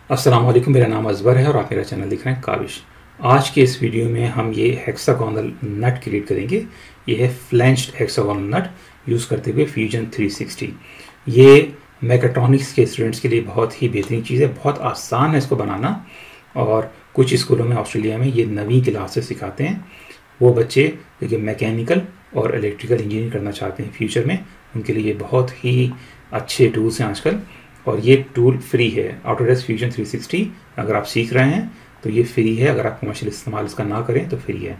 अस्सलाम वालेकुम, मेरा नाम अजबर है और आप मेरा चैनल देख रहे हैं काविश। आज के इस वीडियो में हम ये हेक्सागोनल नट क्रिएट करेंगे। ये है फ्लेंज्ड हेक्सागोनल नट यूज़ करते हुए फ्यूजन 360। ये मैकेट्रॉनिक्स के स्टूडेंट्स के लिए बहुत ही बेहतरीन चीज़ है, बहुत आसान है इसको बनाना। और कुछ स्कूलों में ऑस्ट्रेलिया में ये नवी क्लास से सिखाते हैं। वो बच्चे जो मैकेनिकल और इलेक्ट्रिकल इंजीनियरिंग करना चाहते हैं फ्यूचर में, उनके लिए ये बहुत ही अच्छे टूल्स हैं आजकल। और ये टूल फ्री है। ऑटोडेस्क फ्यूजन 360 अगर आप सीख रहे हैं तो ये फ्री है। अगर आप कमर्शियल इस्तेमाल इसका ना करें तो फ्री है।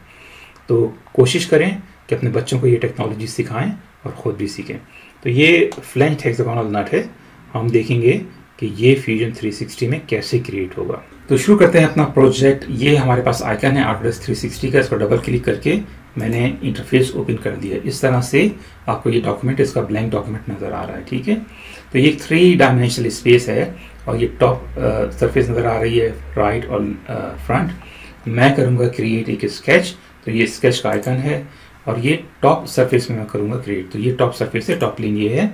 तो कोशिश करें कि अपने बच्चों को ये टेक्नोलॉजी सिखाएं और ख़ुद भी सीखें। तो ये फ्लेंज्ड हेक्सागोनल नट है। हम देखेंगे कि ये फ्यूजन 360 में कैसे क्रिएट होगा। तो शुरू करते हैं अपना प्रोजेक्ट। ये हमारे पास आइकन है ऑटोडेस्क 360 का। इसको डबल क्लिक करके मैंने इंटरफेस ओपन कर दिया। इस तरह से आपको ये डॉक्यूमेंट, इसका ब्लैंक डॉक्यूमेंट नज़र आ रहा है। ठीक है, तो ये 3 डायमेंशनल स्पेस है और ये टॉप सरफेस नज़र आ रही है, राइट और फ्रंट। मैं करूँगा क्रिएट एक स्केच। तो ये स्केच का आइकन है और ये टॉप सरफेस में मैं करूँगा क्रिएट। तो ये टॉप सरफेस है, टॉप प्लेन ये है।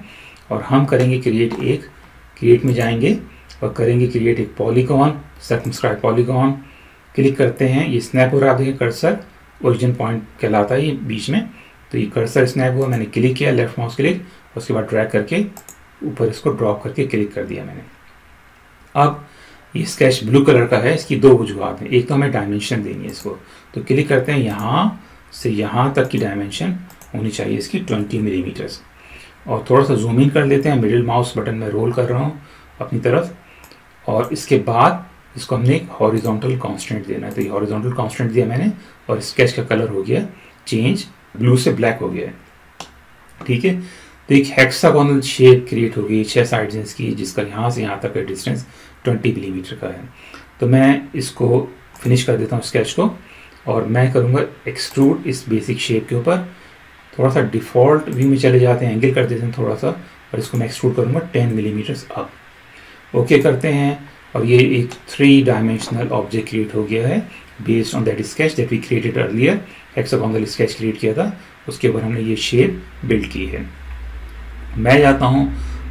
और हम करेंगे क्रिएट में जाएंगे और करेंगे क्रिएट एक पॉलीगॉन, सर्कमस्क्राइब पॉलीगॉन। क्लिक करते हैं, ये स्नैप हो रहा है। आप देखिए कर्सर ओरिजिन पॉइंट कहलाता है ये बीच में। तो ये कर्सर स्नैप हुआ, मैंने क्लिक किया, लेफ्ट माउस क्लिक, उसके बाद ड्रैग करके ऊपर इसको ड्रॉप करके क्लिक कर दिया मैंने। अब ये स्केच ब्लू कलर का है। इसकी 2 वजूहात हैं। एक तो हमें डायमेंशन देनी है इसको। तो क्लिक करते हैं, यहाँ से यहाँ तक की डायमेंशन होनी चाहिए इसकी 20 मिलीमीटर्स। और थोड़ा सा जूम इन कर लेते हैं। मिडिल माउस बटन में रोल कर रहा हूँ अपनी तरफ। और इसके बाद इसको हमने एक हॉरिजॉन्टल कांस्टेंट देना है। तो ये हॉरिजॉन्टल कांस्टेंट दिया मैंने और स्केच का कलर हो गया चेंज, ब्लू से ब्लैक हो गया है। ठीक है, तो एक हेक्सागोनल शेप क्रिएट हो गई 6 साइड्स हैं इसकी, जिसका यहाँ से यहाँ तक का डिस्टेंस 20 मिलीमीटर का है। तो मैं इसको फिनिश कर देता हूँ स्केच को और मैं करूँगा एक्सट्रूड इस बेसिक शेप के ऊपर। थोड़ा सा डिफ़ॉल्ट व्यू में चले जाते हैं, एंगल कर देते हैं थोड़ा सा, और इसको मैं एक्सट्रूड करूँगा 10 मिलीमीटर्स अप। ओके करते हैं और ये एक 3 डायमेंशनल ऑब्जेक्ट क्रिएट हो गया है based on that sketch that we created earlier. Hexagonal sketch create किया था, उसके ऊपर हमने ये शेप बिल्ड की है। मैं जाता हूँ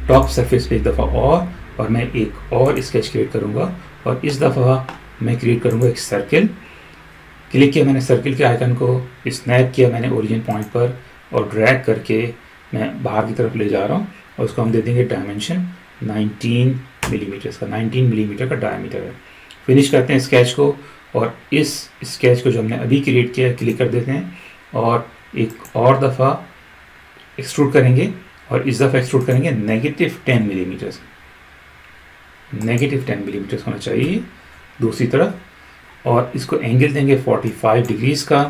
टॉप सरफेस पे एक दफ़ा और मैं एक और स्केच क्रिएट करूँगा। और इस दफ़ा मैं क्रिएट करूँगा एक सर्किल। क्लिक किया मैंने सर्किल के आइकन को, स्नैप किया मैंने ओरिजिन पॉइंट पर और ड्रैग करके मैं बाहर की तरफ ले जा रहा हूँ। और उसको हम दे देंगे डायमेंशन 19 मिलीमीटर्स का। 19 मिलीमीटर का डायमीटर है। फिनिश करते हैं स्केच को और इस स्केच को जो हमने अभी क्रिएट किया है क्लिक कर देते हैं और एक और दफ़ा एक्सट्रूड करेंगे। और इस दफ़ा एक्सट्रूड करेंगे -10 मिलीमीटर्स। -10 मिलीमीटर्स होना चाहिए दूसरी तरफ। और इसको एंगल देंगे 45 डिग्रीज़ का।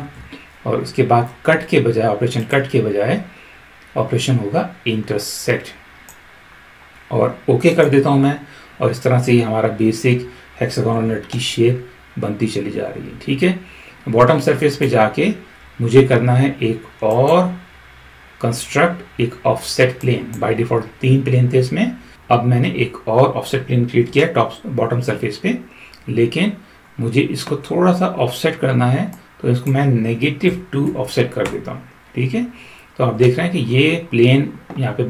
और उसके बाद कट के बजाय, ऑपरेशन कट के बजाय ऑपरेशन होगा इंटरसेक्ट। और ओके कर देता हूँ मैं। और इस तरह से ही हमारा बेसिक हेक्सागोनल नट की शेप बनती चली जा रही है। ठीक है, बॉटम सरफेस पे जाके मुझे करना है एक और कंस्ट्रक्ट एक offset plane. By default 3 plane थे इसमें। अब मैंने एक और ऑफसेट प्लेन क्रिएट किया टॉप बॉटम सरफेस पे, लेकिन मुझे इसको थोड़ा सा ऑफसेट करना है। तो इसको मैं -2 ऑफसेट कर देता हूँ। ठीक है, तो आप देख रहे हैं कि ये प्लेन यहाँ पे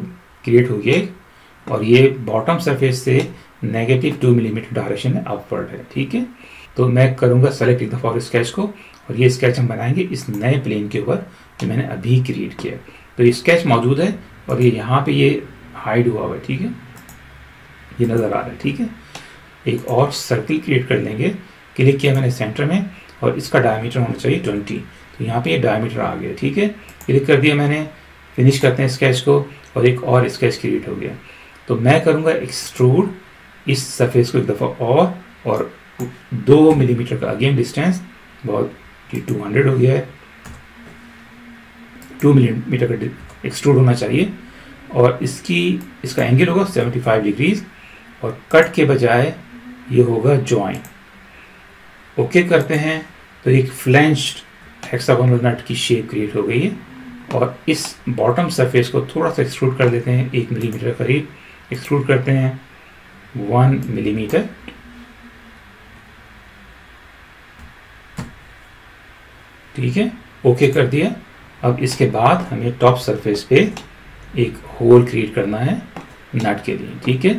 क्रिएट हो गया और ये बॉटम सरफेस से -2 मिलीमीटर डायरेक्शन में अपवर्ड है। ठीक है, तो मैं करूँगा सेलेक्ट एक दफ़ा और स्केच को, और ये स्केच हम बनाएंगे इस नए प्लेन के ऊपर जो मैंने अभी क्रिएट किया। तो ये स्केच मौजूद है और ये यहाँ पे ये हाइड हुआ हुआ है। ठीक है, ये नज़र आ रहा है। ठीक है, एक और सर्किल क्रिएट कर लेंगे। क्लिक किया मैंने सेंटर में और इसका डायमीटर होना चाहिए 20। तो यहाँ पे ये डायमीटर आ गया। ठीक है, क्लिक कर दिया मैंने। फिनिश करते हैं स्केच को और एक और स्केच क्रिएट हो गया। तो मैं करूँगा एक्सट्रूड इस सरफेस को एक दफ़ा और 2 मिलीमीटर का अगेन डिस्टेंस, बहुत 200 हो गया है। 2 मिलीमीटर का एक्सट्रूड होना चाहिए और इसका एंगल होगा 75 डिग्रीज और कट के बजाय ये होगा जॉइन। ओके करते हैं तो एक फ्लेंज्ड हेक्सागोनल नट की शेप क्रिएट हो गई है। और इस बॉटम सरफेस को थोड़ा सा एक्सट्रूड कर देते हैं 1 मिलीमीटर करीब। एक्सट्रूड करते हैं 1 मिलीमीटर। ठीक है, ओके कर दिया। अब इसके बाद हमें टॉप सरफेस पे एक होल क्रिएट करना है नट के लिए। ठीक है,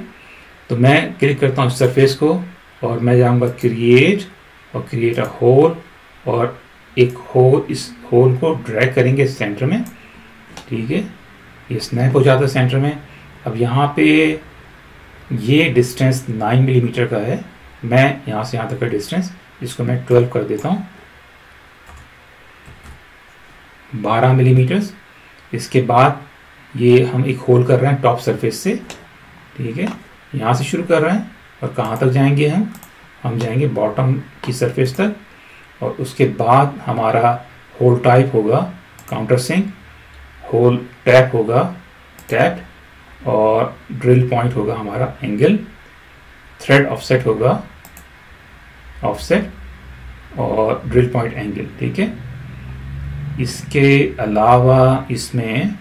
तो मैं क्लिक करता हूँ सरफेस को और मैं जाऊंगा क्रिएट और क्रिएट अ होल, और एक होल, इस होल को ड्रैग करेंगे सेंटर में, ठीक है। ये स्नैप हो जाता है सेंटर में। अब यहाँ पे ये डिस्टेंस 9 मिलीमीटर का है, मैं यहाँ से यहाँ तक का डिस्टेंस इसको मैं 12 कर देता हूँ, 12 मिलीमीटर। इसके बाद ये हम एक होल कर रहे हैं टॉप सरफेस से, ठीक है, यहाँ से शुरू कर रहे हैं और कहाँ तक जाएंगे हम जाएंगे बॉटम की सरफेस तक, और उसके बाद हमारा होल टाइप होगा काउंटर सिंक, होल टैप होगा टैप, और ड्रिल पॉइंट होगा हमारा एंगल, थ्रेड ऑफसेट होगा ऑफसेट, और ड्रिल पॉइंट एंगल, ठीक है। इसके अलावा इसमें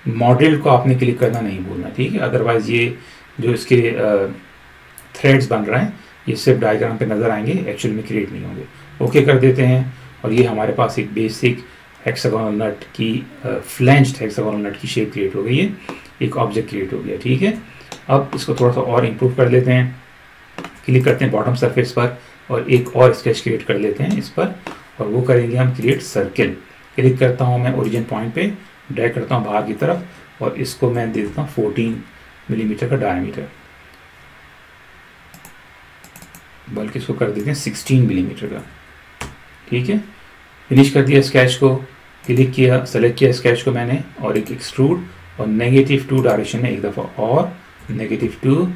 मॉडल को आपने क्लिक करना नहीं भूलना, ठीक है। अदरवाइज ये जो इसके थ्रेड्स बन रहे हैं ये सिर्फ डायग्राम पे नज़र आएंगे, एक्चुअल में क्रिएट नहीं होंगे। ओके कर देते हैं, और ये हमारे पास एक बेसिक हेक्सागोनल नट की फ्लैंज्ड हेक्सागोनल नट की शेप क्रिएट हो गई है, एक ऑब्जेक्ट क्रिएट हो गया, ठीक है। अब इसको थोड़ा सा और इम्प्रूव कर लेते हैं, क्लिक करते हैं बॉटम सरफेस पर और एक और स्केच क्रिएट कर लेते हैं इस पर, और वो करेंगे हम क्रिएट सर्किल। क्लिक करता हूँ मैं ओरिजिन पॉइंट पे, ड्रैग करता हूँ बाहर की तरफ, और इसको मैं दे देता हूँ 14 मिलीमीटर का डायमीटर, बल्कि इसको कर देते हैं 16 मिलीमीटर का, ठीक है। फिनिश कर दिया स्केच को, क्लिक किया, सेलेक्ट किया स्केच को मैंने, और एक एक्सट्रूड और -2 डायरेक्शन में एक दफ़ा और -2,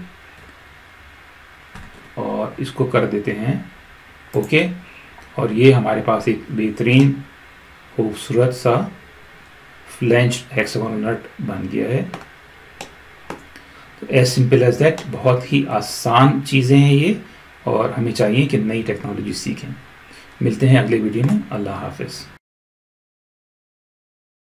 और इसको कर देते हैं ओके। और ये हमारे पास एक बेहतरीन खूबसूरत सा फ्लैंज्ड हेक्सागोनल नट बन गया है। तो एज सिंपल एज दैट, बहुत ही आसान चीज़ें हैं ये, और हमें चाहिए कि नई टेक्नोलॉजी सीखें। मिलते हैं अगले वीडियो में। अल्लाह हाफिज़।